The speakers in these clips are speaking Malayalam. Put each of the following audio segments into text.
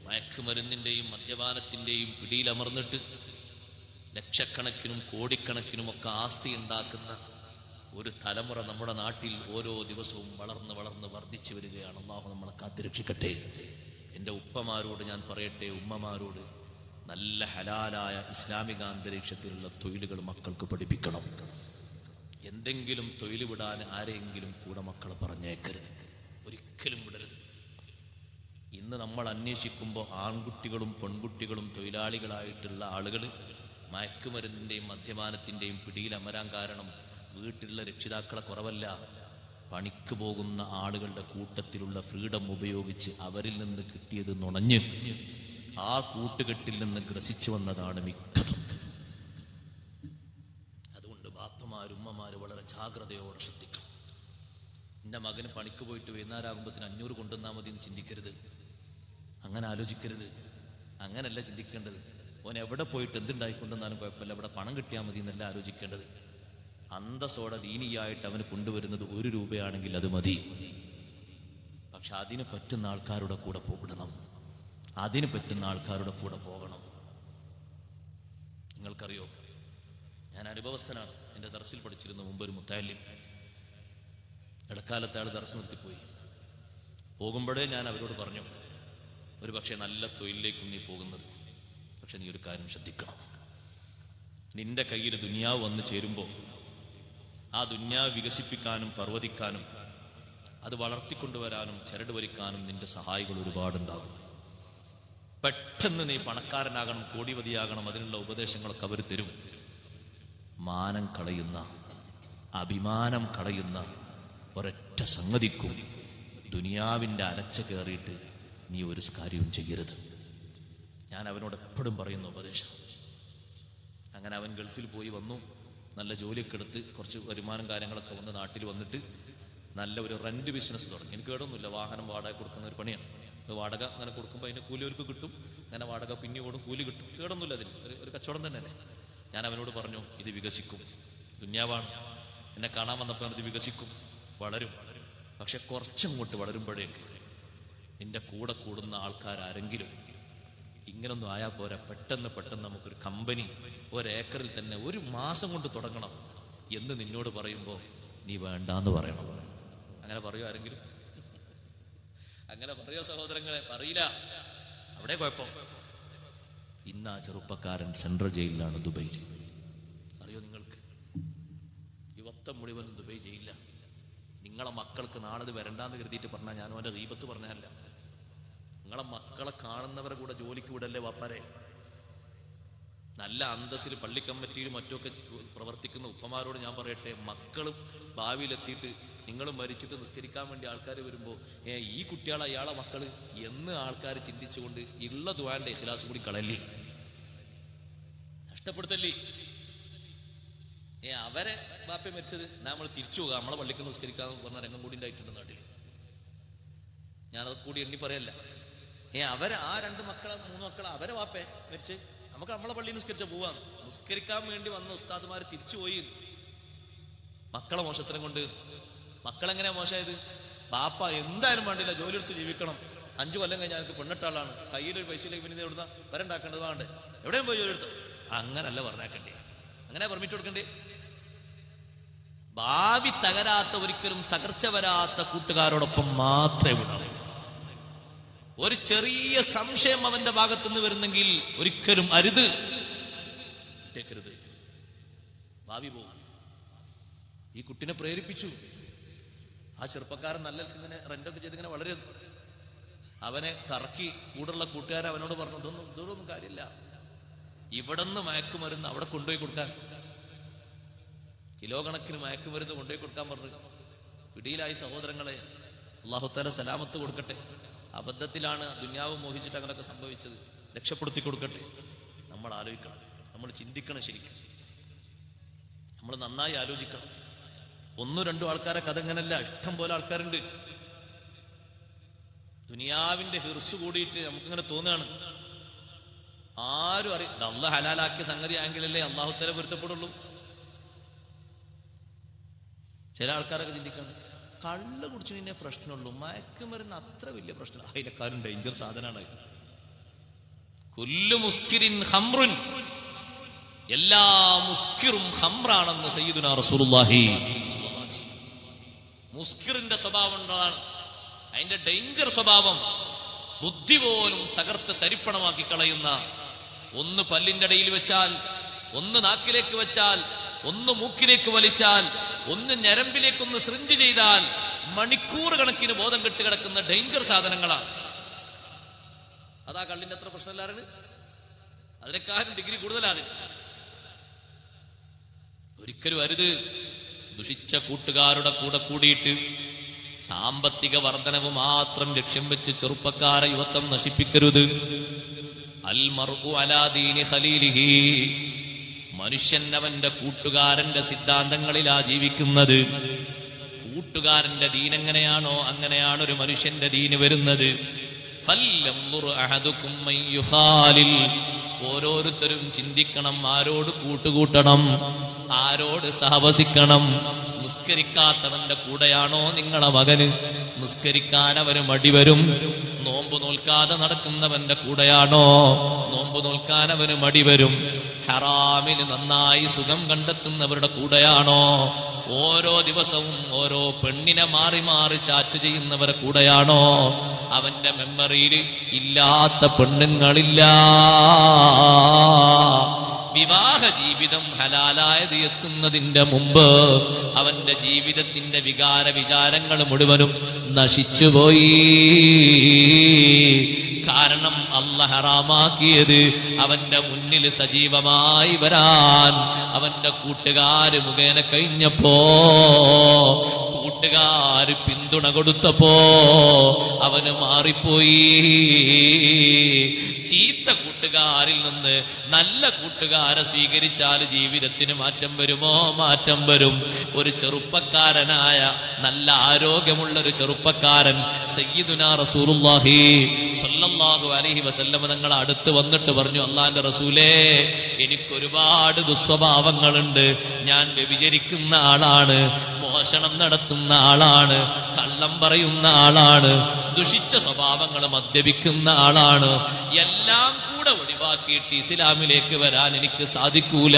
മയക്കുമരുന്നിൻ്റെയും മദ്യപാനത്തിൻ്റെയും പിടിയിലമർന്നിട്ട് ലക്ഷക്കണക്കിനും കോടിക്കണക്കിനുമൊക്കെ ആസ്തി ഉണ്ടാക്കുന്ന ഒരു തലമുറ നമ്മുടെ നാട്ടിൽ ഓരോ ദിവസവും വളർന്ന് വളർന്ന് വർദ്ധിച്ചു വരികയാണ്. അല്ലാഹു നമ്മളെ കാത്തുരക്ഷിക്കട്ടെ. എൻ്റെ ഉപ്പമാരോട് ഞാൻ പറയട്ടെ, ഉമ്മമാരോട്, നല്ല ഹലാലായ ഇസ്ലാമിക അന്തരീക്ഷത്തിലുള്ള തൊഴിലുകൾ മക്കൾക്ക് പഠിപ്പിക്കണം. എന്തെങ്കിലും തൊഴിൽ വിടാൻ ആരെങ്കിലും കൂടെ മക്കളെ പറഞ്ഞേക്കരുത്, ഒരിക്കലും വിടരുത്. ഇന്ന് നമ്മൾ അന്വേഷിക്കുമ്പോൾ ആൺകുട്ടികളും പെൺകുട്ടികളും തൊഴിലാളികളായിട്ടുള്ള ആളുകൾ മയക്കുമരുന്നിൻ്റെയും മദ്യപാനത്തിൻ്റെയും പിടിയിൽ അമരാൻ കാരണം വീട്ടിലുള്ള രക്ഷിതാക്കളെ കുറവല്ല, പണിക്ക് പോകുന്ന ആളുകളുടെ കൂട്ടത്തിലുള്ള ഫ്രീഡം ഉപയോഗിച്ച് അവരിൽ നിന്ന് കിട്ടിയത് നുണഞ്ഞ് ആ കൂട്ടുകെട്ടിൽ നിന്ന് ഗ്രസിച്ചു വന്നതാണ് മിക്കതും. അതുകൊണ്ട് ബാപ്പമാരും ഉമ്മമാര് വളരെ ജാഗ്രതയോടെ ശ്രദ്ധിക്കണം. എൻ്റെ മകന് പണിക്ക് പോയിട്ട് വൈകുന്നേരമാകുമ്പോഴത്തിന് 500 കൊണ്ടുവന്നാൽ മതി എന്ന് ചിന്തിക്കരുത്, അങ്ങനെ ആലോചിക്കരുത്. അങ്ങനല്ല ചിന്തിക്കേണ്ടത്. ഓൻ എവിടെ പോയിട്ട് എന്തുണ്ടായിക്കൊണ്ടെന്നാലും കുഴപ്പമില്ല, ഇവിടെ പണം കിട്ടിയാൽ മതി എന്നല്ല ആലോചിക്കേണ്ടത്. അന്തസ്സോടെ ദീനിയായിട്ട് അവന് കൊണ്ടുവരുന്നത് 1 രൂപയാണെങ്കിൽ അത് മതി. പക്ഷെ അതിന് പറ്റുന്ന ആൾക്കാരുടെ കൂടെ പോകണം, അതിന് പറ്റുന്ന ആൾക്കാരുടെ കൂടെ പോകണം. നിങ്ങൾക്കറിയോ, ഞാൻ അനുഭവസ്ഥനാണ്. എൻ്റെ ദർസിൽ പഠിച്ചിരുന്ന മുമ്പ് ഒരു മുത്തഅല്ലിം, ഇടക്കാലത്ത് ആൾ ദർസ് നിർത്തിപ്പോയി. പോകുമ്പോഴേ ഞാൻ അവരോട് പറഞ്ഞു, ഒരു പക്ഷേ നല്ല തൊഴിലിലേക്കും നീ പോകുന്നത്, പക്ഷെ നീ ഒരു കാര്യം ശ്രദ്ധിക്കണം. നിന്റെ കയ്യിൽ ദുനിയാവ് വന്നു ചേരുമ്പോൾ ആ ദുനിയാവ് വികസിപ്പിക്കാനും പർവ്വതിക്കാനും അത് വളർത്തിക്കൊണ്ടുവരാനും ചരട് വലിക്കാനും നിന്റെ സഹായികൾ ഒരുപാടുണ്ടാകും. പെട്ടെന്ന് നീ പണക്കാരനാകണം, കോടിപതിയാകണം, അതിനുള്ള ഉപദേശങ്ങളൊക്കെ അവർ തരും. മാനം കളയുന്ന, അഭിമാനം കളയുന്ന ഒരൊറ്റ സംഗതിക്കും ദുനിയാവിൻ്റെ അലച്ച കയറിയിട്ട് നീ ഒരു കാര്യവും ചെയ്യരുത്. ഞാൻ അവനോട് എപ്പോഴും പറയുന്ന ഉപദേശം. അങ്ങനെ അവൻ ഗൾഫിൽ പോയി വന്നു, നല്ല ജോലിയൊക്കെ എടുത്ത് കുറച്ച് വരുമാനം കാര്യങ്ങളൊക്കെ വന്ന് നാട്ടിൽ വന്നിട്ട് നല്ല ഒരു റെന്റ് ബിസിനസ് തുടങ്ങി. എനിക്ക് കേടൊന്നുമില്ല, വാഹനം വാടക കൊടുക്കുന്ന ഒരു പണിയാണ്. വാടക അങ്ങനെ കൊടുക്കുമ്പോൾ അതിന് കൂലി അവർക്ക് കിട്ടും, അങ്ങനെ വാടക പിന്നീടും കൂലി കിട്ടും, കേടൊന്നുമില്ല. അതിന് ഒരു കച്ചവടം തന്നെയല്ലേ. ഞാൻ അവനോട് പറഞ്ഞു, ഇത് വികസിക്കും, ദുന്യാവാണ്. എന്നെ കാണാൻ വന്നപ്പോൾ ഇത് വികസിക്കും, വളരും. പക്ഷെ കുറച്ചങ്ങോട്ട് വളരുമ്പോഴേക്ക് നിന്റെ കൂടെ കൂടുന്ന ആൾക്കാരാരെങ്കിലും ഇങ്ങനൊന്നും ആയാൽ പോരാ, പെട്ടെന്ന് നമുക്കൊരു കമ്പനി 1 ഏക്കറിൽ തന്നെ 1 മാസം കൊണ്ട് തുടങ്ങണം എന്ന് നിന്നോട് പറയുമ്പോൾ നീ വേണ്ടാന്ന് പറയണം. അങ്ങനെ പറയോ ആരെങ്കിലും? അങ്ങനെ പറയോ സഹോദരങ്ങളെ? പറയില്ല. അവിടെ കുഴപ്പം. ഇന്ന് ആ ചെറുപ്പക്കാരൻ സെൻട്രൽ ജയിലിലാണ്, ദുബൈയിൽ. അറിയോ നിങ്ങൾക്ക്? യുവത്വം മുഴുവൻ ദുബൈ ജയിലിലാണ്. നിങ്ങളെ മക്കൾക്ക് നാളെ ഇത് വരണ്ടാന്ന് കരുതിയിട്ട് പറഞ്ഞാൽ, ഞാനും അവൻ്റെ ഗീബത്ത് പറഞ്ഞല്ല. നിങ്ങളെ മക്കളെ കാണുന്നവരെ കൂടെ ജോലിക്ക് വിടല്ലേ വാപ്പാരെ. നല്ല അന്തസ്സിൽ പള്ളി കമ്മിറ്റിയിലും മറ്റുമൊക്കെ പ്രവർത്തിക്കുന്ന ഉപ്പമാരോട് ഞാൻ പറയട്ടെ, മക്കളും ഭാവിയിലെത്തിയിട്ട് നിങ്ങൾ മരിച്ചിട്ട് നിസ്കരിക്കാൻ വേണ്ടി ആൾക്കാർ വരുമ്പോൾ ഈ കുട്ടികളെ അയാളെ മക്കള് എന്ന് ആൾക്കാർ ചിന്തിച്ചുകൊണ്ട് ഉള്ള ദുആന്റെ ഇഖ്ലാസ് കൂടി കളല്ലേ, നഷ്ടപ്പെടുത്തല്ലേ. അവരെ ബാപ്പ മരിച്ചത് നമ്മൾ തിരിച്ചു പോകാം, നമ്മളെ പള്ളിക്ക് നിസ്കരിക്കാന്ന് പറഞ്ഞ രംഗം കൂടി ഉണ്ടായിട്ടുണ്ട് നാട്ടിൽ. ഞാനത് കൂടി എണ്ണി പറയല്ല. അവരെ ആ 2 മക്കളെ 3 മക്കളെ അവരെ വാപ്പേ മരിച്ച് നമുക്ക് നമ്മളെ പള്ളിയിൽ നിസ്കരിച്ച പോവാം. നിസ്കരിക്കാൻ വേണ്ടി വന്ന ഉസ്താദുമാര് തിരിച്ചുപോയി. മക്കളെ മോശത്തരം കൊണ്ട്. മക്കളെങ്ങനെയാ മോശമായത്? ബാപ്പ എന്തായാലും വേണ്ടില്ല, ജോലി എടുത്ത് ജീവിക്കണം, 5 കൊല്ലം കഴിഞ്ഞാൽ എനിക്ക് പെണ്ണിട്ടാളാണ്, കയ്യിലൊരു പൈസയിലേക്ക് പിന്നെ എവിടുന്ന വരണ്ടാക്കേണ്ടത് വേണ്ടേ, എവിടെയും പോയി ജോലി എടുത്തു. അങ്ങനല്ല പറഞ്ഞേക്കണ്ടേ, അങ്ങനെ പെർമിറ്റ് കൊടുക്കണ്ടേ. ഭാവി തകരാത്ത, ഒരിക്കലും തകർച്ച വരാത്ത കൂട്ടുകാരോടൊപ്പം മാത്രമേ വിടാവൂ. ഒരു ചെറിയ സംശയം അവന്റെ ഭാഗത്തുനിന്ന് വരുന്നെങ്കിൽ ഒരിക്കലും അരുത്, കേൾക്കരുത്. ഭാവി പോകും. ഈ കുട്ടിനെ പ്രേരിപ്പിച്ചു. ആ ചെറുപ്പക്കാരൻ നല്ല ഇങ്ങനെ റെന്റൊക്കെ ചെയ്ത് ഇങ്ങനെ വളരെ അവനെ കറക്കി. കൂടുള്ള കൂട്ടുകാരെ അവനോട് പറഞ്ഞു, ഇതൊന്നും കാര്യമില്ല, ഇവിടെ നിന്ന് മയക്കുമരുന്ന് അവിടെ കൊണ്ടുപോയി കൊടുക്കാൻ, കിലോ കണക്കിന് മയക്കുമരുന്ന് കൊണ്ടുപോയി കൊടുക്കാൻ പറഞ്ഞു. പിടിയിലായി സഹോദരങ്ങളെ. അല്ലാഹു തആല സലാമത്ത് കൊടുക്കട്ടെ. അബദ്ധത്തിലാണ്, ദുനിയാവ് മോഹിച്ചിട്ട് അങ്ങനെയൊക്കെ സംഭവിച്ചത്. രക്ഷപ്പെടുത്തി കൊടുക്കട്ടെ. നമ്മൾ ആലോചിക്കണം, നമ്മൾ ചിന്തിക്കണം, ശരിക്കും നമ്മൾ നന്നായി ആലോചിക്കണം. 1-2 ആൾക്കാരെ കഥ ഇങ്ങനല്ല, ഇഷ്ടം പോലെ ആൾക്കാരുണ്ട്. ദുനിയാവിന്റെ ഹിർസ് കൂടിയിട്ട് നമുക്കിങ്ങനെ തോന്നുകയാണ്. ആരും അറിയാം, അല്ലാഹു ഹലാലാക്കിയ സംഗതി ആയെങ്കിലല്ലേ അല്ലാഹു തആല പൊരുത്തപ്പെടുള്ളൂ. ചില ആൾക്കാരൊക്കെ ചിന്തിക്കണം, കള്ള് കുടിച്ചു പിന്നെ പ്രശ്നമുള്ളൂ, മയക്കുമരുന്ന് അത്ര വലിയ പ്രശ്നം, അതിനെക്കാരും ഡേഞ്ചർ സാധനമാണ്. കുല്ലു മുസ്കിരിൻ ഖംറുൻ, എല്ലാ മുസ്കിറും ഖംറാണെന്ന് സയ്യിദുനാ റസൂലുള്ളാഹി. മുസ്കിറിന്റെ സ്വഭാവം ഉള്ളതാണ്, അതിന്റെ ഡേഞ്ചർ സ്വഭാവം ബുദ്ധി പോലും തകർത്ത് തരിപ്പണമാക്കി കളയുന്ന. ഒന്ന് പല്ലിന്റെ ഇടയിൽ വെച്ചാൽ, ഒന്ന് നാക്കിലേക്ക് വെച്ചാൽ, ഒന്ന് മൂക്കിലേക്ക് വലിച്ചാൽ, ഒന്ന് ഞരമ്പിലേക്കൊന്ന് സിറിഞ്ച് ചെയ്താൽ മണിക്കൂർ കണക്കിന് ബോധം കെട്ട് കിടക്കുന്ന ഡേഞ്ചർ സാധനങ്ങളാണ്. അതാ കള്ളിന്റെ അത്ര പ്രശ്നമില്ലാറ്, അതിനേക്കാളും ഡിഗ്രി കൂടുതലാണ്. ഒരിക്കലും അരുത്. ദുഷിച്ച കൂട്ടുകാരുടെ കൂടെ കൂടിയിട്ട് സാമ്പത്തിക വർധനവ് മാത്രം ലക്ഷ്യം വെച്ച് ചെറുപ്പക്കാരെ യുവത്വം നശിപ്പിക്കരുത്. അൽ മർഉ അലാ ദീനി ഖലീലിഹി, മനുഷ്യൻ അവന്റെ കൂട്ടുകാരന്റെ സിദ്ധാന്തങ്ങളിലാ ജീവിക്കുന്നത്. കൂട്ടുകാരന്റെ ദീൻ എങ്ങനെയാണോ അങ്ങനെയാണ് ഒരു മനുഷ്യന്റെ ദീന് വരുന്നത്. ഫൽയൻദുർ അഹദുകും മൻ യുഖാലിൽ, ഓരോരുത്തരും ചിന്തിക്കണം ആരോട് കൂട്ടുകൂട്ടണം, ആരോട് സഹവസിക്കണം. നിസ്കരിക്കാത്തവന്റെ കൂടെയാണോ നിങ്ങളെ മകന്? നിസ്കരിക്കാൻ അവന് മടിവരും. നോമ്പ് നോൽക്കാതെ നടക്കുന്നവന്റെ കൂടെയാണോ? നോമ്പ് നോൽക്കാൻ അവന് മടിവരും. ഹറാമിന് നന്നായി സുഖം കണ്ടെത്തുന്നവരുടെ കൂടെയാണോ? ഓരോ ദിവസവും ഓരോ പെണ്ണിനെ മാറി മാറി ചാറ്റ് ചെയ്യുന്നവരുടെ കൂടെയാണോ? അവന്റെ മെമ്മറിയിൽ ഇല്ലാത്ത പെണ്ണുങ്ങളില്ല. വിവാഹ ജീവിതം ഹലാലായത് എത്തുന്നതിന്റെ മുമ്പ് അവന്റെ ജീവിതത്തിന്റെ വികാര വിചാരങ്ങൾ മുഴുവനും നശിച്ചുപോയി. കാരണം അല്ലാഹ് ഹറാമാക്കിയത് അവന്റെ മുന്നിൽ സജീവമായി വരാൻ അവന്റെ കൂട്ടുകാര് മുഖേന കഴിഞ്ഞപ്പോ, കൂട്ടുകാര് പിന്തുണ കൊടുത്തപ്പോ അവന് മാറിപ്പോയി. ചീത്ത കൂട്ടുകാരിൽ നിന്ന് നല്ല കൂട്ടുകാരെ സ്വീകരിച്ചാൽ ജീവിതത്തിന് മാറ്റം വരുമോ? മാറ്റം വരും. ഒരു ചെറുപ്പക്കാരനായ നല്ല ആരോഗ്യമുള്ള ഒരു ചെറുപ്പക്കാരൻ സയ്യിദുനാ റസൂലുള്ളാഹി സ്വല്ലല്ലാഹു അലൈഹി വസല്ലം തങ്ങൾ അടുത്ത് വന്നിട്ട് പറഞ്ഞു, അല്ലാഹുവിന്റെ റസൂലേ, എനിക്കൊരുപാട് ദുസ്വഭാവങ്ങളുണ്ട്. ഞാൻ വ്യഭിചരിക്കുന്ന ആളാണ്, മോഷണം നടത്തുന്ന ആളാണ്, കള്ളം പറയുന്ന ആളാണ്, ദുഷിച്ച സ്വഭാവങ്ങൾ മദ്യപിക്കുന്ന ആളാണ്. എല്ലാം കൂടെ ഒഴിവാക്കിയിട്ട് ഇസ്ലാമിലേക്ക് വരാൻ എനിക്ക് സാധിക്കൂല.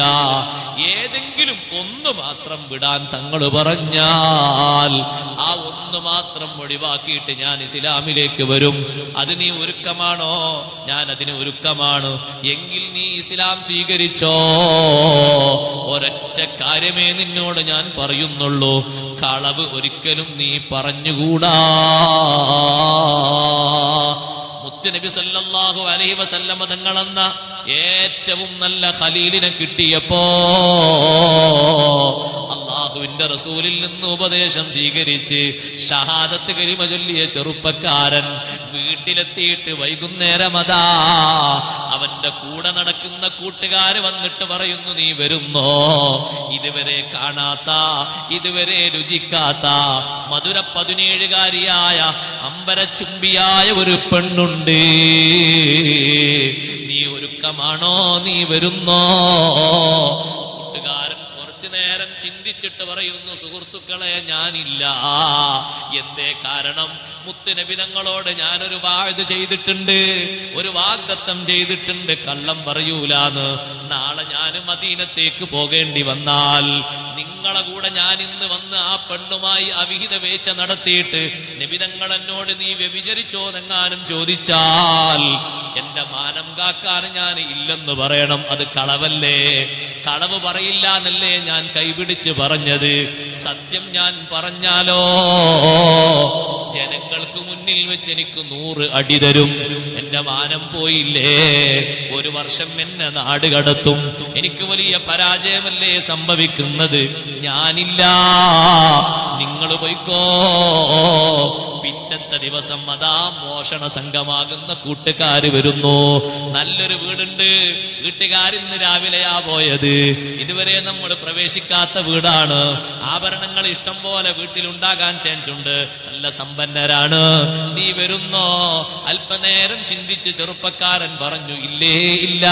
ഏതെങ്കിലും ഒന്ന് മാത്രം വിടാൻ തങ്ങൾ പറഞ്ഞാൽ ആ ഒന്ന് മാത്രം ഒഴിവാക്കിയിട്ട് ഞാൻ ഇസ്ലാമിലേക്ക് വരും. അത് നീ ഒരുക്കമാണോ? ഞാൻ അതിന് ഒരുക്കമാണ്. എങ്കിൽ നീ ഇസ്ലാം സ്വീകരിച്ചോ. ഒരൊറ്റ കാര്യമേ നിന്നോട് ഞാൻ പറയുന്നുള്ളൂ, കളവ് ഒരിക്കലും നീ പറഞ്ഞുകൂടാ. മുത്തുനബി സല്ലല്ലാഹു അലൈഹി വസല്ലമ തങ്ങളെന്ന ഏറ്റവും നല്ല ഖലീലിനെ കിട്ടിയപ്പോ അല്ലാഹുവിന്റെ റസൂലിൽ നിന്ന് ഉപദേശം സ്വീകരിച്ച് ഷഹാദത്ത് കലിമ ചൊല്ലിയ ചെറുപ്പക്കാരൻ വീട്ടിലെത്തിയിട്ട് വൈകുന്നേരമതാ അവന്റെ കൂടെ നടക്കുന്ന കൂട്ടുകാര് വന്നിട്ട് പറയുന്നു, നീ വരുന്നോ? ഇതുവരെ കാണാത്ത, ഇതുവരെ രുചിക്കാത്ത മധുര 17കാരിയായ അമ്പരച്ചുംബിയായ ഒരു പെണ്ണുണ്ട്. നീ ഒരുക്കമാണോ? നീ വരുന്നോ? കൂട്ടുകാരൻ കുറച്ചു നേരം ചിന്തിച്ചിട്ട് പറയുന്നു, സുഹൃത്തുക്കളെ, ഞാനില്ല. എന്തേ കാരണം? മുത്തുനബി തങ്ങളോട് ഞാനൊരു വാഅദ് ചെയ്തിട്ടുണ്ട്, ഒരു വാഗ്ദത്തം ചെയ്തിട്ടുണ്ട്, കള്ളം പറയൂലാന്ന്. നാളെ ഞാൻ മദീനത്തേക്ക് പോകേണ്ടി വന്നാൽ നിങ്ങളെ കൂടെ ഞാൻ ഇന്ന് വന്ന് ആ പെണ്ണുമായി അവിഹിത വേഴ്ച നടത്തിയിട്ട് നബി തങ്ങൾ എന്നോട് നീ വ്യഭിചരിച്ചോ എന്നെങ്ങാനും ചോദിച്ചാൽ എന്റെ മാനം കാക്കാൻ ഞാൻ ഇല്ലെന്ന് പറയണം. അത് കളവല്ലേ? കളവ് പറയില്ല എന്നല്ലേ ഞാൻ കൈപിടിച്ച് പറഞ്ഞത്. സത്യം ഞാൻ പറഞ്ഞാലോ ജനങ്ങൾക്ക് മുന്നിൽ വെച്ച് എനിക്ക് 100 അടി തരും. എന്റെ മാനം പോയില്ലേ? 1 വർഷം എന്നെ നാട് കടത്തും. എനിക്ക് വലിയ പരാജയമല്ലേ സംഭവിക്കുന്നത്? ഞാനില്ല, നിങ്ങൾ പോയിക്കോ. പിറ്റത്തെ ദിവസം അതാ മോഷണ സംഘമാകുന്ന കൂട്ടുകാര് വരുന്നു. നല്ലൊരു വീടുണ്ട്, വീട്ടുകാരിന്ന് രാവിലെയാ പോയത്. ഇതുവരെ നമ്മൾ പ്രവേശിക്കാത്ത വീടാണ്. ആഭരണങ്ങൾ ഇഷ്ടം പോലെ വീട്ടിലുണ്ടാകാൻ ചാൻസ് ഉണ്ട്. നല്ല സമ്പന്നരാണ്. നീ വരുന്നോ? അല്പനേരം ചിന്തിച്ച് ചെറുപ്പക്കാരൻ പറഞ്ഞു, ഇല്ലേ ഇല്ല.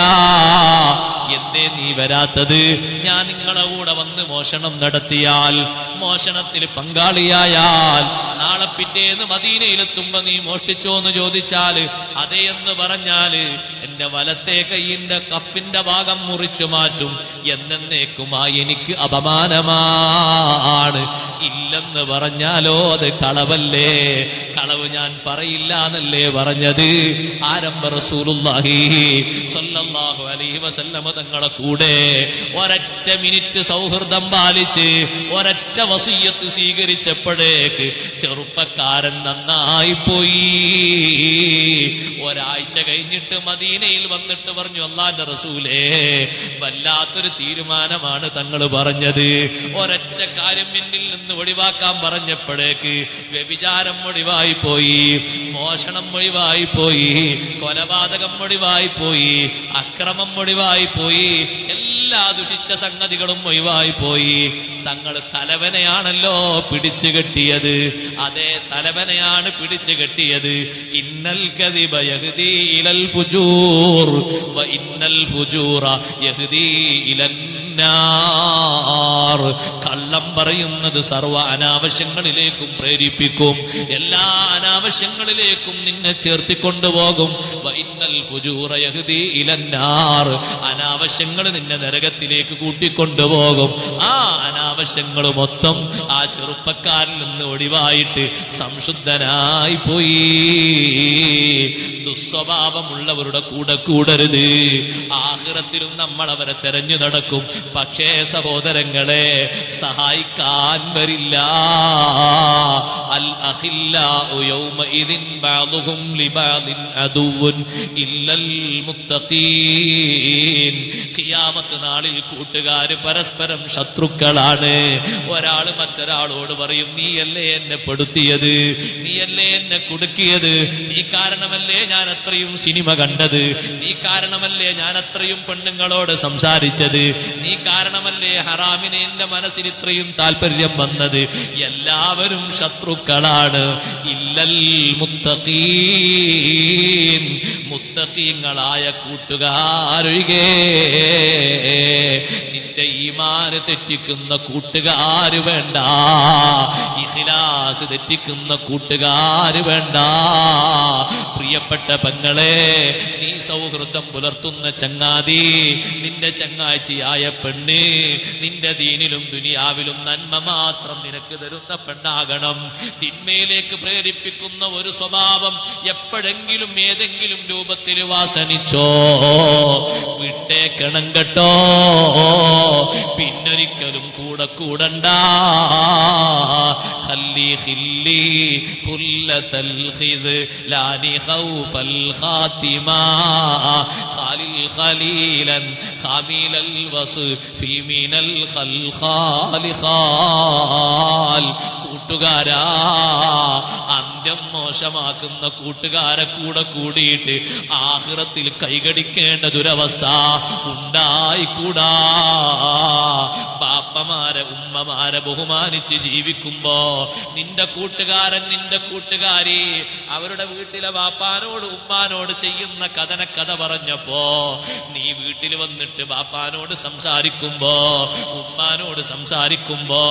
എന്തേ നീ വരാത്തത്? ഞാൻ നിങ്ങളെ കൂടെ വന്ന് മോഷണം നടത്തിയാൽ, മോഷണത്തിൽ പങ്കാളിയായാൽ നാളെ പിറ്റേന്ന് മദീനയിലെത്തുമ്പോ നീ മോഷ്ടിച്ചോ എന്ന് ചോദിച്ചാല് അതേ എന്ന് പറഞ്ഞാല് എന്റെ വലത്തെ കൈയിന്റെ കഫിന്റെ ഭാഗം മുറിച്ചു മാറ്റും, എന്നേക്കുമായി എനിക്ക് അപമാനമാണ്. ഇല്ലെന്ന് പറഞ്ഞാലോ അത് കളവല്ലേ? കളവ് ഞാൻ പറയില്ല എന്നല്ലേ പറഞ്ഞത്? ആരംഭ റസൂലുള്ളാഹി സ്വല്ലല്ലാഹു അലൈഹി വസല്ലമ തങ്ങളെ കൂടെ ഒരൊറ്റ മിനിറ്റ് സൗഹൃദം പാലിച്ച് ഒരൊറ്റ വസിയ്യത്ത് സ്വീകരിച്ചപ്പോഴേക്ക് ചെറുപ്പക്കാരൻ നന്നായി പോയി. ഒരാഴ്ച കഴിഞ്ഞിട്ട് മദീനയിൽ വന്നിട്ട് പറഞ്ഞു, അല്ലാഹുവിന്റെ റസൂലേ, വല്ലാത്തൊരു തീരുമാനമാണ് തങ്ങൾ പറഞ്ഞത്. ഒരൊറ്റ കാര്യം എന്നിൽ നിന്ന് ഒഴിവാക്കാൻ പറഞ്ഞപ്പോഴേക്ക് വ്യഭിചാരം ഒഴിവായി പോയി, മോഷണം ഒഴിവായി പോയി, കൊലപാതകം ഒഴിവായി പോയി, അക്രമം ഒഴിവായി പോയി, എല്ലാ ദുഷിച്ച സംഗതികളും ഒഴിവായി പോയി. തങ്ങൾ തലവനെയാണല്ലോ പിടിച്ചു കെട്ടിയത്. അതേ, തലവനെയാണ് പിടിച്ചു കെട്ടിയത്. ഇന്നൽ കദിബ യഹ്ദീ ഇലൽ ഫുജൂർ വ ഇന്നൽ ഫുജൂറ യഹ്ദീ ഇലൻ നാർ. കള്ളം പറയുന്നത് സർവ്വ അനാവശ്യങ്ങളിലേക്കും പ്രേരിപ്പിക്കും, എല്ലാ അനാവശ്യങ്ങളിലേക്കും നിന്നെ ചേർത്തിക്കൊണ്ടുപോകും. വ ഇന്നൽ ഫുജൂറ യഹ്ദീ ഇലൻ നാർ. അനാവശ്യങ്ങൾ നിന്നെ നരകത്തിലേക്ക് കൂട്ടിക്കൊണ്ടുപോകും. ആ അനാവശ്യങ്ങൾ മൊത്തം ആ ചെറുപ്പക്കാരിൽ നിന്ന് ഒഴിവായിട്ട് സംശുദ്ധനായി പോയി. ദുസ്വഭാവമുള്ളവരുടെ കൂടെ കൂടരുത്. ആഖിറത്തിലും നമ്മൾ അവരെ തെരഞ്ഞു നടക്കും. പക്ഷേ സഹോദരങ്ങളെ, സഹായിക്കാൻ വരില്ല. അൽ അഖില്ലാഉ യൗമഇദിൻ ബഅദുഹും ലിബഅദിൻ അദുവ്വുൻ ഇല്ലൽ മുത്തഖീൻ. ഖിയാമത്ത് നാളിൽ കൂട്ടുകാര് പരസ്പരം ശത്രുക്കളാണ്. ഒരാൾ മറ്റൊരാളോട് പറയും, നീയല്ലേ എന്നെ പെടുത്തിയത്, നീയല്ലേ എന്നെ കുടുക്കിയത്, നീ കാരണമല്ലേ ഞാൻ അത്രയും സിനിമ കണ്ടത്, നീ കാരണമല്ലേ ഞാൻ അത്രയും പെണ്ണുങ്ങളോട് സംസാരിച്ചത്, നീ കാരണമല്ലേ ഹറാമിനെ എന്റെ മനസ്സിൽ ഇത്രയും താല്പര്യം വന്നത്. എല്ലാവരും ശത്രുക്കളാണ്. ഇല്ലൽ മുത്തഖീൻ. മുത്തഖീങ്ങളായ കൂട്ടുകാരൊഴികെ. നിന്റെ ഈമാന് തെറ്റിക്കുന്ന കൂട്ടുകാര് വേണ്ട, ഇഖ്ലാസ് തെറ്റിക്കുന്ന കൂട്ടുകാര് വേണ്ട. പ്രിയപ്പെട്ട പെങ്ങളെ, നീ സൗഹൃദം പുലർത്തുന്ന ചങ്ങാതി, നിന്റെ ചങ്ങാഴ്ചയായ പെണ്ണ്, നിന്റെ ദീനിലും ദുനിയാവിലും നന്മ മാത്രം നിനക്ക് തരുന്ന പെണ്ണാകണം. തിന്മയിലേക്ക് പ്രേരിപ്പിക്കുന്ന ഒരു സ്വഭാവം എപ്പോഴെങ്കിലും ഏതെങ്കിലും രൂപത്തിൽ വാസനിച്ചോ, വിട്ടേക്കണം കേട്ടോ. പിന്നൊരിക്കലും കൂടെ കൂടണ്ട. ഖല്ലി ഖില്ലി ഖുല്ലതൽ ഖിദ്ലാനി ഖൗഫൽ ഖാതിമാ ഖാലിൽ ഖലീലൻ ഖാമിലൽ വസ്ഫി മിനൽ ഖൽഖാലി ഖാൽ. കൂട്ടുകാരാ, അന്ത്യം മോശമാക്കുന്ന കൂട്ടുകാരെ കൂടെ കൂടിയിട്ട് ആഖിറത്തിൽ കൈകടിക്കേണ്ട ദുരവസ്ഥ ഉണ്ടായിക്കൂടാ. ബാപ്പമാരെ ഉമ്മമാരെ ബഹുമാനിച്ച് ജീവിക്കുമ്പോ നിന്റെ കൂട്ടുകാരൻ നിന്റെ കൂട്ടുകാരി അവരുടെ വീട്ടിലെ ബാപ്പാനോട് ഉമ്മാനോട് ചെയ്യുന്ന കഥ പറഞ്ഞപ്പോ നീ വീട്ടിൽ വന്നിട്ട് ബാപ്പാനോട് സംസാരിക്കുമ്പോ ഉമ്മാനോട് സംസാരിക്കുമ്പോ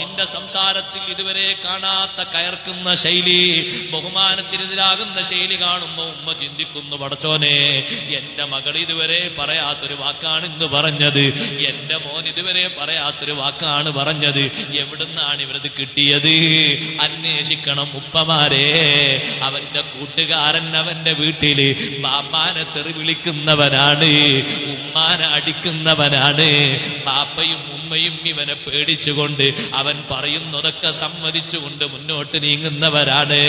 നിന്റെ സംസാരത്തിൽ ഇതുവരെ കാണാത്ത കയർക്കുന്ന ശൈലി, ബഹുമാനത്തിനെതിരാകുന്ന ശൈലി കാണുമ്പോ ഉമ്മ ചിന്തിക്കുന്നു, പടച്ചോനെ, എന്റെ മകൾ ഇതുവരെ പറയാത്തൊരു വാക്കാണ് ഇന്ന് പറഞ്ഞത്, എന്റെ മോൻ ഇതുവരെ പറയാത്തൊരു വാക്കാണ് പറഞ്ഞത്, എവിടുന്നാണ് ഇവരത് കിട്ടിയത്? അന്വേഷിക്കണം ഉപ്പമാരെ. അവന്റെ കൂട്ടുകാരൻ അവന്റെ വീട്ടില് ബാപ്പാനെ തെറി വിളിക്കുന്നവനാണ്, ഉമ്മാനെ അടിക്കുന്നവനാണ്. ബാപ്പയും ഉമ്മയും ഇവനെ പേടിച്ചുകൊണ്ട് അവൻ പറയുന്നതൊക്കെ സമ്മതിച്ചുകൊണ്ട് മുന്നോട്ട് നീങ്ങുന്നവരാണ്.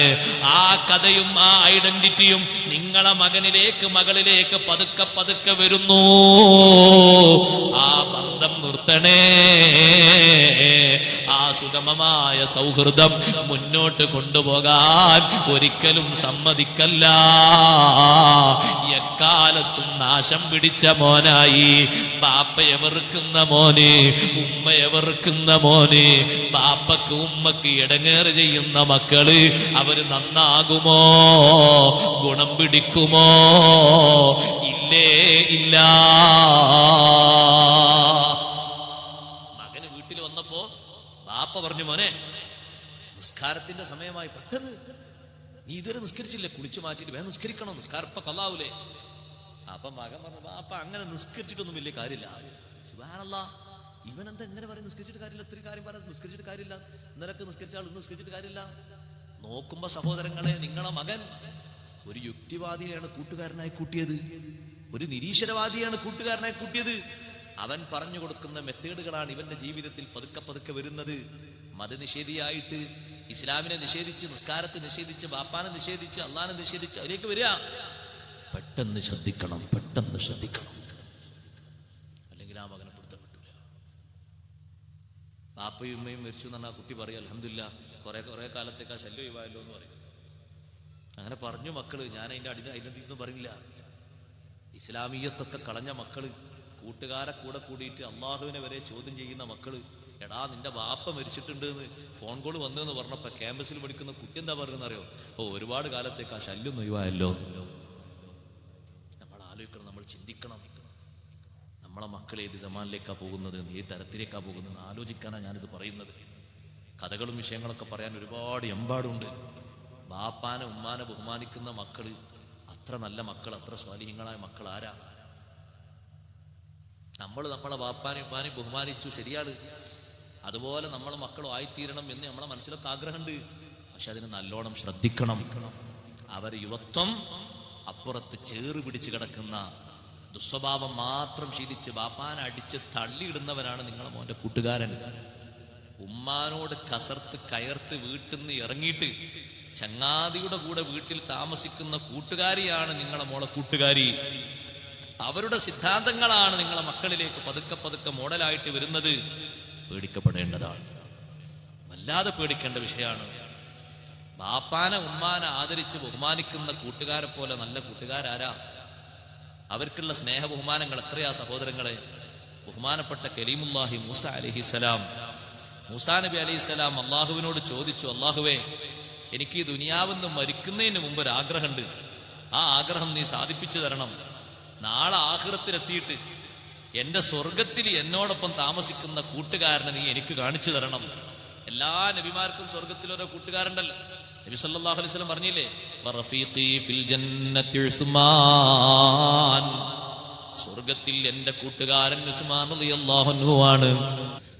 ആ കഥയും ആ ഐഡന്റിറ്റിയും നിങ്ങളെ മകനിലേക്ക് മകളിലേക്ക് പതുക്കെ പതുക്കെ വരുന്നു. ആ ബന്ധം നിർത്തണേ. ആ സുഗമമായ സൗഹൃദം മുന്നോട്ട് കൊണ്ടുപോകാൻ ഒരിക്കലും സമ്മതിക്കല്ല. എക്കാലത്തും നാശം പിടിച്ച മോനായി ബാപ്പയെ വെറുക്കുന്ന മോന്, ഉമ്മയെ വെറുക്കുന്ന മോന്, ബാപ്പക്ക് ഉമ്മക്ക് ഇടങ്ങേറ് ചെയ്യുന്ന മക്കള് അവര് നന്നാകുമോ? ഗുണം പിടിക്കുമോ? ഇല്ലേ ഇല്ല. മകന് വീട്ടിൽ വന്നപ്പോ ബാപ്പ പറഞ്ഞു, മോനെ നിസ്കാരത്തിന്റെ സമയമായി, പെട്ടെന്ന് നീ ഇതുവരെ നിസ്കരിച്ചില്ലേ, കുളിച്ചു മാറ്റിയിട്ട് വേഗം നിസ്കരിക്കണം, നിസ്കാരപ്പ കള്ളാവൂലേ. അപ്പൊ മകൻ പറഞ്ഞു, അപ്പൊ അങ്ങനെ നിസ്കരിച്ചിട്ടൊന്നും വലിയ കാര്യമില്ല. സുബ്ഹാനല്ലാഹ്, ഇവനെന്താ എങ്ങനെ പറയും നിസ്കരിച്ചിട്ട് കാര്യമില്ല, ഇത്തിരി കാര്യം പറയാം, നിസ്കരിച്ചിട്ട് കാര്യമില്ല, ഇന്നലൊക്കെ നിസ്കരിച്ച ആൾ ഇന്ന് നിസ്കരിച്ചിട്ട് കാര്യമില്ല. നോക്കുമ്പോ സഹോദരങ്ങളെ, നിങ്ങളെ മകൻ ഒരു യുക്തിവാദിയാണ് കൂട്ടുകാരനായി കൂട്ടിയത്, ഒരു നിരീശ്വരവാദിയാണ് കൂട്ടുകാരനായി കൂട്ടിയത്. അവൻ പറഞ്ഞു കൊടുക്കുന്ന മെത്തേഡുകളാണ് ഇവന്റെ ജീവിതത്തിൽ പതുക്കെ പതുക്കെ വരുന്നത്. മതനിഷേധിയായിട്ട് ഇസ്ലാമിനെ നിഷേധിച്ച്, നിസ്കാരത്തെ നിഷേധിച്ച്, ബാപ്പാനെ നിഷേധിച്ച്, അള്ളാനെ നിഷേധിച്ച് അതിലേക്ക് വരിക. പെട്ടെന്ന് ശ്രദ്ധിക്കണം, പെട്ടെന്ന് ശ്രദ്ധിക്കണം, അല്ലെങ്കിൽ ആ മകനെ പിടുത്തം കിട്ടൂല. ബാപ്പയും ഉമ്മയും മരിച്ചു എന്ന് പറഞ്ഞാൽ കുട്ടി പറയും അൽഹംദുലില്ലാ, കുറെ കാലത്തേക്ക് ആ ശല്യം ഒഴിവായല്ലോ എന്ന് പറയും. അങ്ങനെ പറഞ്ഞു മക്കള്. ഞാൻ അതിന്റെ ഐഡന്റിറ്റി ഒന്നും പറയില്ല. ഇസ്ലാമീയത്തൊക്കെ കളഞ്ഞ മക്കള്, കൂട്ടുകാരെ കൂടെ കൂടിയിട്ട് അള്ളാഹുവിനെ വരെ ചോദ്യം ചെയ്യുന്ന മക്കള്, എടാ നിന്റെ ബാപ്പ മരിച്ചിട്ടുണ്ട് എന്ന് ഫോൺ കോൾ വന്നെന്ന് പറഞ്ഞപ്പോ ക്യാമ്പസിൽ പഠിക്കുന്ന കുട്ടി എന്താ പറയുന്നറിയോ, ഒരുപാട് കാലത്തേക്ക് ആ ശല്യം ഒഴിവായല്ലോ. നമ്മൾ ആലോചിക്കണം, നമ്മൾ ചിന്തിക്കണം, നമ്മളെ മക്കൾ ഏത് സമാനിലേക്കാ പോകുന്നത്, ഏത് തരത്തിലേക്കാ പോകുന്നത് ആലോചിക്കാനാണ് ഞാനിത് പറയുന്നത്. കഥകളും വിഷയങ്ങളൊക്കെ പറയാൻ ഒരുപാട് എമ്പാടുണ്ട്. ബാപ്പാനെ ഉമ്മാനെ ബഹുമാനിക്കുന്ന മക്കള് അത്ര നല്ല മക്കൾ, അത്ര സ്വാലിഹ്യങ്ങളായ മക്കൾ ആരാ? നമ്മൾ നമ്മളെ ബാപ്പാനെ ഉമ്മാനെ ബഹുമാനിച്ചു, ശരിയാണ്. അതുപോലെ നമ്മളെ മക്കളും ആയിത്തീരണം എന്ന് നമ്മളെ മനസ്സിലൊക്കെ ആഗ്രഹമുണ്ട്. പക്ഷെ അതിന് നല്ലോണം ശ്രദ്ധിക്കണം. അവർ യുവത്വം അപ്പുറത്ത് ചേറ് പിടിച്ച് കിടക്കുന്ന ദുസ്വഭാവം മാത്രം ശീലിച്ച് ബാപ്പാനെ അടിച്ച് തള്ളിയിടുന്നവനാണ് നിങ്ങളെ മോന്റെ കൂട്ടുകാരൻ. ഉമ്മാനോട് കസർത്ത് കയർത്ത് വീട്ടിൽ നിന്ന് ഇറങ്ങിയിട്ട് ചങ്ങാതിയുടെ കൂടെ വീട്ടിൽ താമസിക്കുന്ന കൂട്ടുകാരിയാണ് നിങ്ങളെ മോളെ കൂട്ടുകാരി. അവരുടെ സിദ്ധാന്തങ്ങളാണ് നിങ്ങളെ മക്കളിലേക്ക് പതുക്കെ പതുക്കെ മോഡലായിട്ട് വരുന്നത്. പേടിക്കപ്പെടേണ്ടതാണ്, വല്ലാതെ പേടിക്കേണ്ട വിഷയമാണ്. ബാപ്പാനെ ഉമ്മാനെ ആദരിച്ച് ബഹുമാനിക്കുന്ന കൂട്ടുകാരെ പോലെ നല്ല കൂട്ടുകാരാരാ? അവർക്കുള്ള സ്നേഹ ബഹുമാനങ്ങൾ എത്രയാ സഹോദരങ്ങളെ. ബഹുമാനപ്പെട്ട കലീമുല്ലാഹി മൂസ അലൈഹിസ്സലാം, മൂസാ നബി അലൈഹിസ്സലാം അള്ളാഹുവിനോട് ചോദിച്ചു, അള്ളാഹുവേ, എനിക്ക് ഈ ദുനിയാവെന്ന് മരിക്കുന്നതിന് മുമ്പ് ഒരു ആഗ്രഹമുണ്ട്, ആ ആഗ്രഹം നീ സാധിപ്പിച്ചു തരണം. നാളെ ആഖിറത്തിലെത്തിയിട്ട് എന്റെ സ്വർഗത്തിൽ എന്നോടൊപ്പം താമസിക്കുന്ന കൂട്ടുകാരനെ നീ എനിക്ക് കാണിച്ചു തരണം. എല്ലാ നബിമാർക്കും സ്വർഗത്തിൽ ഓരോ കൂട്ടുകാരുണ്ടല്ലോ. നബി സല്ലല്ലാഹു അലൈഹി വസല്ലം പറഞ്ഞില്ലേ, വറഫീഖി ഫിൽ ജന്നത്തി ഉസ്മാൻ, സ്വർഗത്തിൽ എന്റെ കൂട്ടുകാരൻ ഉസ്മാൻ റളിയല്ലാഹു അൻഹു ആണ്.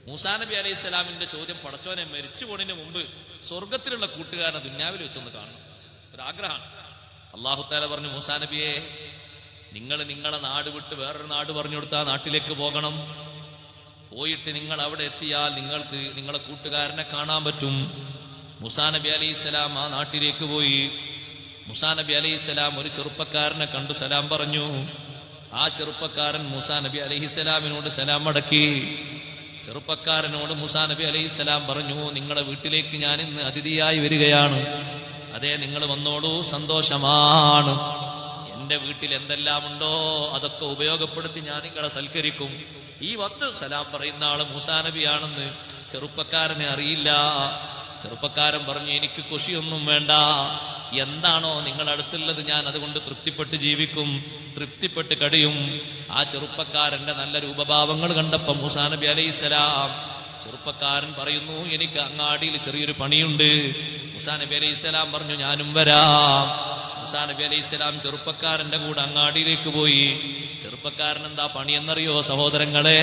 മൂസാ നബി അലൈഹിസ്സലാമിന്റെ ചോദ്യം, പടച്ചോനെ മരിച്ചു പോണതിന് മുമ്പ് സ്വർഗത്തിലുള്ള കൂട്ടുകാരനെ ദുന്യാവിൽ വെച്ചൊന്ന് കാണണം, ഒരാഗ്രഹമാണ്. അല്ലാഹു തആല പറഞ്ഞു, മൂസാ നബിയെ, നിങ്ങൾ നിങ്ങളെ നാട് വിട്ട് വേറൊരു നാട് പറഞ്ഞു കൊടുത്താൽ നാട്ടിലേക്ക് പോകണം. പോയിട്ട് നിങ്ങൾ അവിടെ എത്തിയാൽ നിങ്ങൾക്ക് നിങ്ങളെ കൂട്ടുകാരനെ കാണാൻ പറ്റും. മൂസാ നബി അലൈഹിസ്സലാം ആ നാട്ടിലേക്ക് പോയി. മൂസാ നബി അലൈഹിസ്സലാം ഒരു ചെറുപ്പക്കാരനെ കണ്ടു, സലാം പറഞ്ഞു. ആ ചെറുപ്പക്കാരൻ മൂസാ നബി അലൈഹിസ്സലാമിനോട് സലാം മടക്കി. ചെറുപ്പക്കാരനോട് മൂസാ നബി അലൈഹിസ്സലാം പറഞ്ഞു, നിങ്ങളെ വീട്ടിലേക്ക് ഞാൻ ഇന്ന് അതിഥിയായി വരികയാണ്. അതെ, നിങ്ങൾ വന്നോളൂ, സന്തോഷമാണ്. എന്റെ വീട്ടിൽ എന്തെല്ലാം ഉണ്ടോ അതൊക്കെ ഉപയോഗപ്പെടുത്തി ഞാൻ നിങ്ങളെ സൽക്കരിക്കും. ഈ വന്ന് സലാം പറയുന്ന ആള് മൂസാ നബിയാണെന്ന് ചെറുപ്പക്കാരനെ അറിയില്ല. ചെറുപ്പക്കാരൻ പറഞ്ഞു, എനിക്ക് ഖുശിയൊന്നും വേണ്ട, എന്താണോ നിങ്ങൾ അടുത്തുള്ളത് ഞാൻ അതുകൊണ്ട് തൃപ്തിപ്പെട്ട് ജീവിക്കും, തൃപ്തിപ്പെട്ട് കഴിയും. ആ ചെറുപ്പക്കാരന്റെ നല്ല രൂപഭാവങ്ങൾ കണ്ടപ്പോ മൂസാ നബി അലൈഹിസ്സലാം, ചെറുപ്പക്കാരൻ പറയുന്നു, എനിക്ക് അങ്ങാടിയിൽ ചെറിയൊരു പണിയുണ്ട്. മൂസാ നബി അലൈഹിസ്സലാം പറഞ്ഞു, ഞാനും വരാം. മൂസാ നബി അലൈഹിസ്സലാം ചെറുപ്പക്കാരന്റെ കൂടെ അങ്ങാടിയിലേക്ക് പോയി. ചെറുപ്പക്കാരൻ എന്താ പണി എന്നറിയോ സഹോദരങ്ങളെ?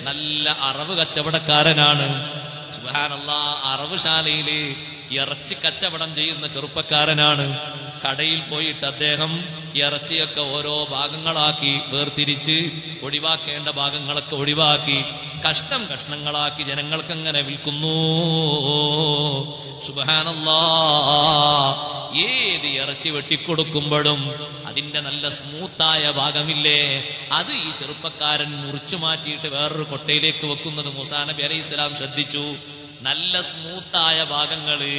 നല്ല അറവ് കച്ചവടക്കാരനാണ്. സുബ്ഹാനല്ലാഹ്, അറവുശാലയില് ഇറച്ചി കച്ചവടം ചെയ്യുന്ന ചെറുപ്പക്കാരനാണ്. കടയിൽ പോയിട്ട് അദ്ദേഹം ഇറച്ചിയൊക്കെ ഓരോ ഭാഗങ്ങളാക്കി വേർതിരിച്ച് ഒഴിവാക്കേണ്ട ഭാഗങ്ങളൊക്കെ ഒഴിവാക്കി കഷ്ണം കഷ്ണങ്ങളാക്കി ജനങ്ങൾക്ക് അങ്ങനെ വിൽക്കുന്നു. സുബ്ഹാനല്ലാഹ്, ഏത് ഇറച്ചി വെട്ടിക്കൊടുക്കുമ്പോഴും അതിന്റെ നല്ല സ്മൂത്തായ ഭാഗമില്ലേ, അത് ഈ ചെറുപ്പക്കാരൻ മുറിച്ചു മാറ്റിയിട്ട് വേറൊരു കൊട്ടയിലേക്ക് വെക്കുന്നത് മൂസാ നബി അലൈഹിസ്സലാം ശ്രദ്ധിച്ചു. നല്ല സ്മൂത്തായ ഭാഗങ്ങള്,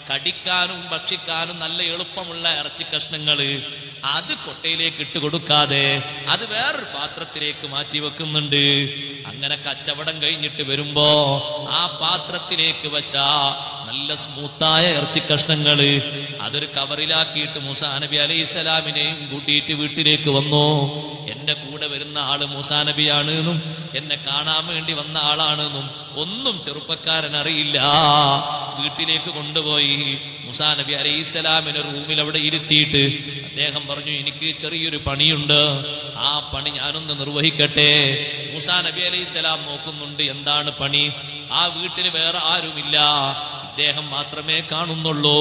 കടിക്കാനും ഭക്ഷിക്കാനും നല്ല എളുപ്പമുള്ള ഇറച്ചി കഷ്ണങ്ങള്, അത് കൊട്ടയിലേക്ക് ഇട്ട് കൊടുക്കാതെ അത് വേറൊരു പാത്രത്തിലേക്ക് മാറ്റി വെക്കുന്നുണ്ട്. അങ്ങനെ കച്ചവടം കഴിഞ്ഞിട്ട് വരുമ്പോ ആ പാത്രത്തിലേക്ക് വെച്ച നല്ല സ്മൂത്തായ ഇറച്ചി കഷ്ണങ്ങള് അതൊരു കവറിലാക്കിയിട്ട് മൂസാ നബി അലൈഹിസ്സലാമിനെയും കൂട്ടിയിട്ട് വീട്ടിലേക്ക് വന്നു. എന്റെ കൂടെ വരുന്ന ആള് മൂസാ നബിയാണ് എന്നും എന്നെ കാണാൻ വേണ്ടി വന്ന ആളാണെന്നും ഒന്നും ചെറുപ്പക്കാരൻ അറിയില്ല. വീട്ടിലേക്ക് കൊണ്ടുപോയി. മൂസാ നബി അലൈഹിസ്സലാമിനെ റൂമിൽ അവിടെ ഇരുത്തിയിട്ട് അദ്ദേഹം പറഞ്ഞു, എനിക്ക് ചെറിയൊരു പണിയുണ്ട്, ആ പണി ഞാനൊന്ന് നിർവഹിക്കട്ടെ. മൂസാ നബി അലൈഹിസ്സലാം നോക്കുന്നുണ്ട്, എന്താണ് പണി? ആ വീട്ടിൽ വേറെ ആരുമില്ല, ഇദ്ദേഹം മാത്രമേ കാണുന്നുള്ളൂ.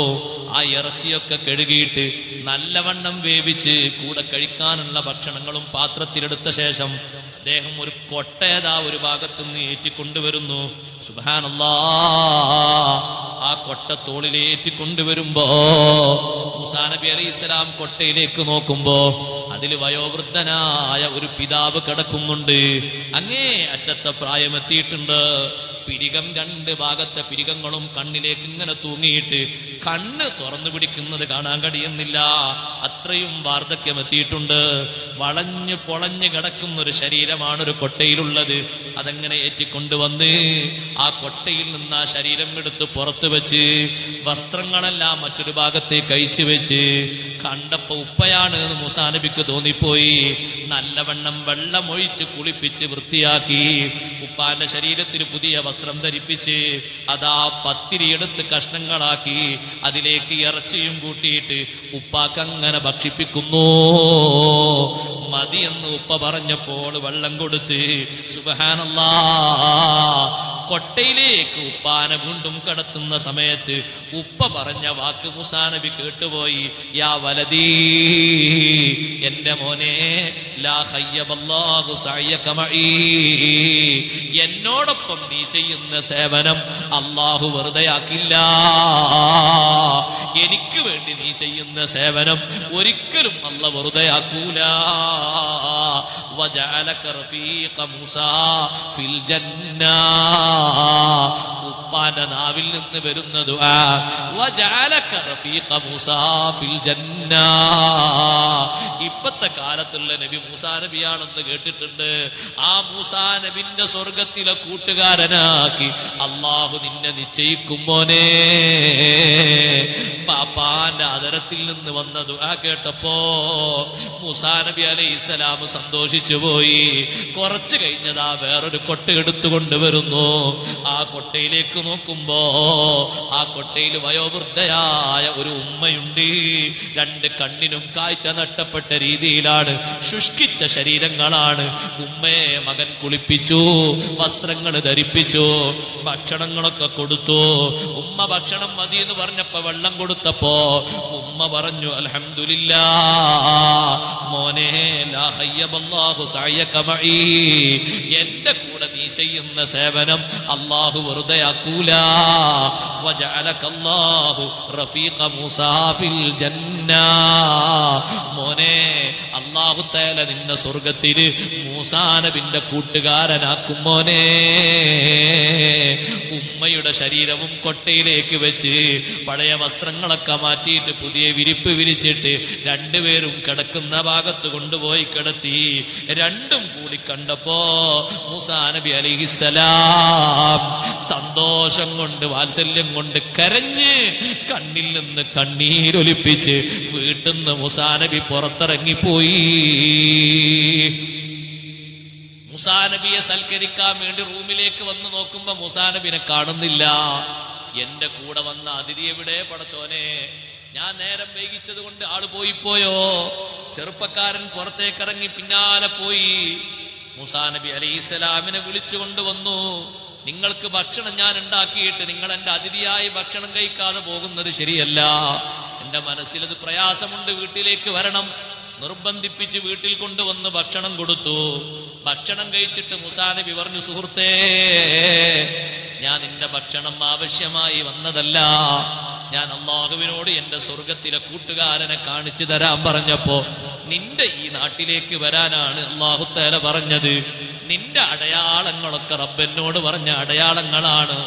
ആ ഇറച്ചിയൊക്കെ കഴുകിയിട്ട് നല്ലവണ്ണം വേവിച്ച് കൂടെ കഴിക്കാനുള്ള ഭക്ഷണങ്ങളും പാത്രത്തിലെടുത്ത ശേഷം അദ്ദേഹം ഒരു കൊട്ടേതാ ഒരു ഭാഗത്തുനിന്ന് ഏറ്റിക്കൊണ്ടുവരുന്നു. സുബ്ഹാനല്ലാഹ്, ആ കൊട്ട തോളിലേറ്റിക്കൊണ്ടുവരുമ്പോ മൂസാ നബി അലൈഹിസ്സലാം കൊട്ടയിലേക്ക് നോക്കുമ്പോ അതിൽ വയോവൃദ്ധനായ ഒരു പിതാവ് കിടക്കുന്നുണ്ട്. അങ്ങേ അറ്റത്തെ പ്രായമെത്തിയിട്ടുണ്ട്. പിരികം, രണ്ട് ഭാഗത്തെ പിരികങ്ങളും കണ്ണിലേക്ക് ഇങ്ങനെ തൂങ്ങിയിട്ട് കണ്ണ് തുറന്നു പിടിക്കുന്നത് കാണാൻ കഴിയുന്നില്ല. അത്രയും വാർദ്ധക്യം എത്തിയിട്ടുണ്ട്. വളഞ്ഞു പൊളഞ്ഞു കിടക്കുന്ന ഒരു ശരീരമാണ് ഒരു കൊട്ടയിലുള്ളത്. അതെങ്ങനെ ഏറ്റിക്കൊണ്ടുവന്ന് ആ കൊട്ടയിൽ നിന്ന് ആ ശരീരം എടുത്ത് പുറത്തു വെച്ച് വസ്ത്രങ്ങളെല്ലാം മറ്റൊരു ഭാഗത്തേക്ക് അയച്ചു വെച്ച് കണ്ടപ്പോ ഉപ്പയാണ് എന്ന് മൂസാ നബിക്ക് തോന്നിപ്പോയി. നല്ലവണ്ണം വെള്ളമൊഴിച്ച് കുളിപ്പിച്ച് വൃത്തിയാക്കി ഉപ്പാന്റെ ശരീരത്തിന് പുതിയ വസ്ത്രം ധരിപ്പിച്ച് അതാ പത്തിരിയെടുത്ത് കഷ്ണങ്ങളാക്കി അതിലേക്ക് ഇറച്ചിയും കൂട്ടിയിട്ട് ഉപ്പാക്കങ്ങനെ ഭക്ഷിപ്പിക്കുന്നു. മതിയെന്ന് ഉപ്പ പറഞ്ഞപ്പോൾ വെള്ളം കൊടുത്ത് സുബ്ഹാനല്ലാഹ് കൊട്ടയിലേക്ക് ഉപ്പാനെ വീണ്ടും കടത്തുന്ന സമയത്ത് ഉപ്പ പറഞ്ഞ വാക്ക് മൂസാ നബി കേട്ടുപോയി. യാ വലദീ, എന്റെ മോനെ, ലാ ഖയ്യബല്ലാഹു സഅയക മഈ, എന്നോടൊപ്പം നീ ചെയ്യുന്ന സേവനം അല്ലാഹു വെറുതെയാക്കില്ല. എനിക്ക് വേണ്ടി നീ ചെയ്യുന്ന സേവനം ഒരിക്കലും അല്ലാഹു വെറുതെയാക്കൂല. വജഅലക റഫീഖ മൂസാ ഫിൽ ജന്ന, ഉപ്പാന്റെ നാവിൽ നിന്ന് വരുന്ന ദുആ, വജഅലക റഫീഖ മൂസാ ഫിൽ ജന്ന. ഇപ്പത്തെ കാലത്തുള്ള നബി മൂസാ നബിയാണെന്ന് കേട്ടിട്ടുണ്ട്. ആ മൂസാ നബിന്റെ സ്വർഗത്തിലെ കൂട്ടുകാരനാക്കി അള്ളാഹു നിന്നെ നിശ്ചയിക്കും മോനെ. പാപ്പാന്റെ ആദരത്തിൽ നിന്ന് വന്ന ദുആ കേട്ടപ്പോ മൂസാ നബി അലൈഹിസ്സലാം സന്തോഷിച്ചു പോയി. കുറച്ചു കഴിഞ്ഞതാ വേറൊരു കൊട്ട എടുത്തുകൊണ്ടുവരുന്നു. ആ കൊട്ടയിലേക്ക് നോക്കുമ്പോ ആ കൊട്ടയിൽ വയോവൃദ്ധയായ ഒരു ഉമ്മയുണ്ട്. രണ്ട് കണ്ണിനും കാഴ്ച നഷ്ടപ്പെട്ട രീതിയിലാണ്, ശുഷ്കിച്ച ശരീരങ്ങളാണ്. ഉമ്മയെ മകൻ കുളിപ്പിച്ചു, വസ്ത്രങ്ങൾ ധരിപ്പിച്ചു, ഭക്ഷണങ്ങളൊക്കെ കൊടുത്തു. ഉമ്മ ഭക്ഷണം മതി എന്ന് പറഞ്ഞപ്പോ വെള്ളം കൊടുത്തപ്പോ ഉമ്മ പറഞ്ഞു, അൽഹംദുലില്ലാഹ് മോനെ, ലാ ഖയ്യബല്ലാഹു സഅയക മഈ, എന്റെ കൂടെ നീ ചെയ്യുന്ന സേവനം അല്ലാഹു വെറുതെയാക്കൂല. വജഅലക അല്ലാഹു റഫീഖ മൂസാ ഫിൽ ജന്ന, മോനെ, അല്ലാഹു തആല നിന്നെ സ്വർഗ്ഗത്തിൽ മൂസാ നബിന്റെ കൂട്ടുകാരനാക്കും മോനെ. ഉമ്മയുടെ ശരീരവും കൊട്ടയിലേക്ക് വെച്ച് പഴയ വസ്ത്രങ്ങളൊക്കെ മാറ്റിയിട്ട് പുതിയ വിരിപ്പ് വിരിച്ചിട്ട് രണ്ടുപേരും കിടക്കുന്ന ഭാഗത്ത് കൊണ്ടുപോയി കിടത്തി. രണ്ടും കൂടി കണ്ടപ്പോ മൂസാ നബി അലൈഹിസ്സലാം സന്തോഷം കൊണ്ട്, വാത്സല്യം കൊണ്ട് കരഞ്ഞ് കണ്ണിൽ നിന്ന് കണ്ണീരൊലിപ്പിച്ച് വീട്ടിൽ നിന്ന് മൂസാ നബി പുറത്തിറങ്ങിപ്പോയി. മൂസാ നബിയെ സൽക്കരിക്കാൻ വേണ്ടി റൂമിലേക്ക് വന്ന് നോക്കുമ്പോ മൂസാ നബിനെ കാണുന്നില്ല. എന്റെ കൂടെ വന്ന അതിഥി എവിടെ പടച്ചോനെ? ഞാൻ നേരം വൈകിച്ചത് കൊണ്ട് ആള് പോയിപ്പോയോ? ചെറുപ്പക്കാരൻ പുറത്തേക്കിറങ്ങി പിന്നാലെ പോയി. മൂസാ നബി അലൈഹിസ്സലാമിനെ വിളിച്ചു കൊണ്ടുവന്നു. നിങ്ങൾക്ക് ഭക്ഷണം ഞാൻ ഉണ്ടാക്കിയിട്ട് നിങ്ങൾ എന്റെ അതിഥിയായി ഭക്ഷണം കഴിക്കാതെ പോകുന്നത് ശരിയല്ല. എന്റെ മനസ്സിലത് പ്രയാസമുണ്ട്, വീട്ടിലേക്ക് വരണം. നിർബന്ധിപ്പിച്ച് വീട്ടിൽ കൊണ്ടുവന്ന് ഭക്ഷണം കൊടുത്തു. ഭക്ഷണം കഴിച്ചിട്ട് മൂസാ നബി പറഞ്ഞു, സുഹൃത്തേ, ഞാൻ നിന്റെ ഭക്ഷണം ആവശ്യമായി വന്നതല്ല. ഞാൻ അല്ലാഹുവിനോട് എന്റെ സ്വർഗത്തിലെ കൂട്ടുകാരനെ കാണിച്ചു തരാൻ പറഞ്ഞപ്പോ നിന്റെ ഈ നാട്ടിലേക്ക് വരാനാണ് അല്ലാഹു തആല പറഞ്ഞത്. നിന്റെ അടയാളങ്ങളൊക്കെ റബ്ബെന്നോട് പറഞ്ഞ അടയാളങ്ങളാണ്.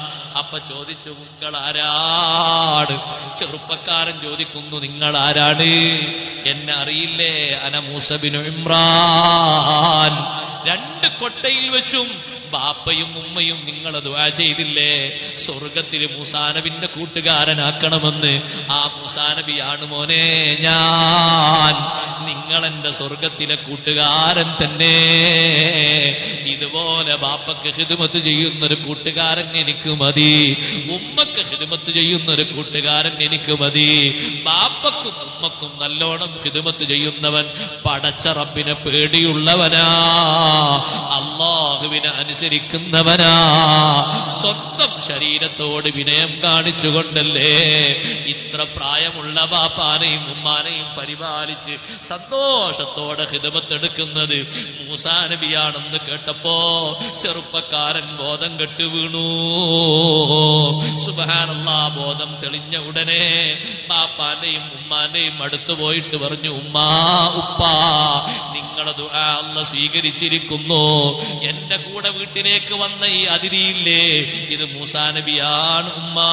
അപ്പൊ ചോദിച്ചു, നിങ്ങൾ ആരാണ്? ചെറുപ്പക്കാരൻ ചോദിക്കുന്നു, നിങ്ങൾ ആരാണ്? എന്നെ അറിയില്ലേ? അന മൂസ ബിനു ഇമ്രാൻ. രണ്ട് കൊട്ടയിൽ വെച്ചും ബാപ്പയും ഉമ്മയും നിങ്ങൾ ദുആ ചെയ്തില്ലേ സ്വർഗത്തിൽ മൂസാ നബിന്റെ കൂട്ടുകാരനാക്കണമെന്ന്? ആ മൂസാ നബിയാണ് മോനെ ഞാൻ, നിങ്ങൾ എന്റെ സ്വർഗത്തിലെ കൂട്ടുകാരൻ തന്നെ. ഇതുപോലെ ബാപ്പക്ക് ഖിദ്മത്ത് ചെയ്യുന്നൊരു കൂട്ടുകാരൻ എനിക്ക് മതി, ഉമ്മക്ക് ഖിദ്മത്ത് ചെയ്യുന്നൊരു കൂട്ടുകാരൻ എനിക്ക് മതി. ബാപ്പക്കും ഉമ്മക്കും നല്ലോണം ഖിദ്മത്ത് ചെയ്യുന്നവൻ പടച്ച റബ്ബിനെ പേടിയുള്ളവനാ, അല്ലാഹുവിനെ അനുസരിക്കുന്നവനാ. സ്വന്തം ശരീരത്തോട് വിനയം കാണിച്ചുകൊണ്ടല്ലേ ഇത്ര പ്രായമുള്ള ബാപ്പാനെയും ഉമ്മാനെയും പരിപാലിച്ച് സന്തോഷത്തോടെ ഖിദ്മത്ത് എടുക്കുന്നത്. മൂസാ നബിയാണെന്ന് കേട്ടപ്പോ ചെറുപ്പക്കാരൻ ബോധം കെട്ടു വീണു. സുബ്ഹാനല്ലാഹ്. ബോധം തെളിഞ്ഞ ഉടനെ ബാപ്പാന്റെയും ഉമ്മാന്റെയും അടുത്ത് പോയിട്ട് പറഞ്ഞു, ഉമ്മാ ഉപ്പാ നിങ്ങളെ ദുആ അല്ലാഹ് സ്വീകരിച്ചിരിക്കുന്നു. എന്റെ കൂടെ വീട്ടിലേക്ക് വന്ന ഈ അതിഥിയില്ലേ, ഇത് മൂസാ നബിയാണ് ഉമ്മാ.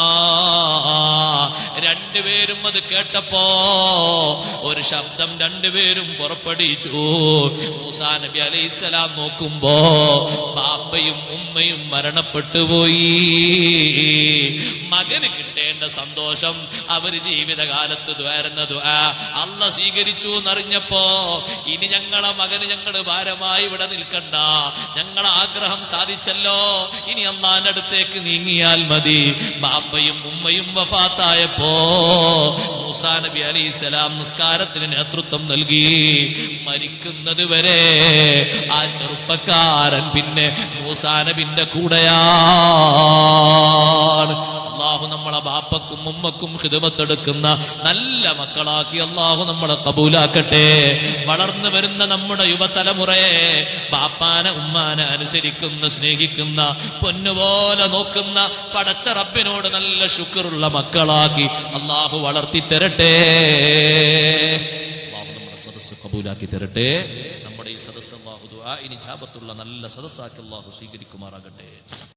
രണ്ടുപേരും അത് കേട്ടപ്പോ ഒരു ശബ്ദം രണ്ടുപേരും പുറപ്പെടുവിച്ചു. മൂസാ നബി അലൈഹിസ്സലാം നോക്കുമ്പോ ബാപ്പയും ഉമ്മയും മരണപ്പെട്ടുപോയി. മകന് കിട്ടേണ്ട സന്തോഷം അവര് ജീവിതകാലത്ത് ദ്വാരുന്ന ദുആ അല്ലാഹ് സ്വീകരിച്ചു എന്നറിഞ്ഞപ്പോ ഇനി ഞങ്ങളെ മകന് ഞങ്ങള് ഭാരമായി ഇവിടെ നിൽക്കണ്ട, ഞങ്ങളെ ആഗ്രഹം സാധിച്ചല്ലോ, ഇനി അല്ലാഹുവിന്റെ അടുത്തേക്ക് നീങ്ങിയാൽ മതി. ബാപ്പയും ഉമ്മയും വഫാത്തായപ്പോ മൂസാ നബി അലൈഹിസ്സലാം നിസ്കാരത്തിന് നേതൃത്വം നൽകി. മരിക്കുന്നത് വരെ ആ ചെറുപ്പക്കാരൻ പിന്നെ മൂസാ നബിന്റെ കൂടെയാണ്. അല്ലാഹു നമ്മളെ ബാപ്പക്കും ഉമ്മക്കും ഖിദ്മത്തെടുക്കുന്ന നല്ല മക്കളാക്കി അല്ലാഹു നമ്മളെ കബൂലാക്കട്ടെ. വളർന്നു വരുന്ന നമ്മുടെ യുവതലമുറയെ ബാപ്പാനെ ഉമ്മാനെ അനുസരിക്കുന്ന, സ്നേഹിക്കുന്ന, പൊന്നുപോലെ നോക്കുന്ന, പടച്ച റബ്ബിനോട് നല്ല ശുക്റുള്ള മക്കളാക്കി അല്ലാഹു വളർത്തി തരട്ടെ. അല്ലാഹു നമ്മുടെ സദസ്സ് കബൂലാക്കി തരട്ടെ. നമ്മുടെ ഈ സദസ്സ് അല്ലാഹു ദുആഇന് ഇജാബത്തുള്ള നല്ല സദസ്സാക്കി അല്ലാഹു സ്വീകരിക്കുമാറാകട്ടെ.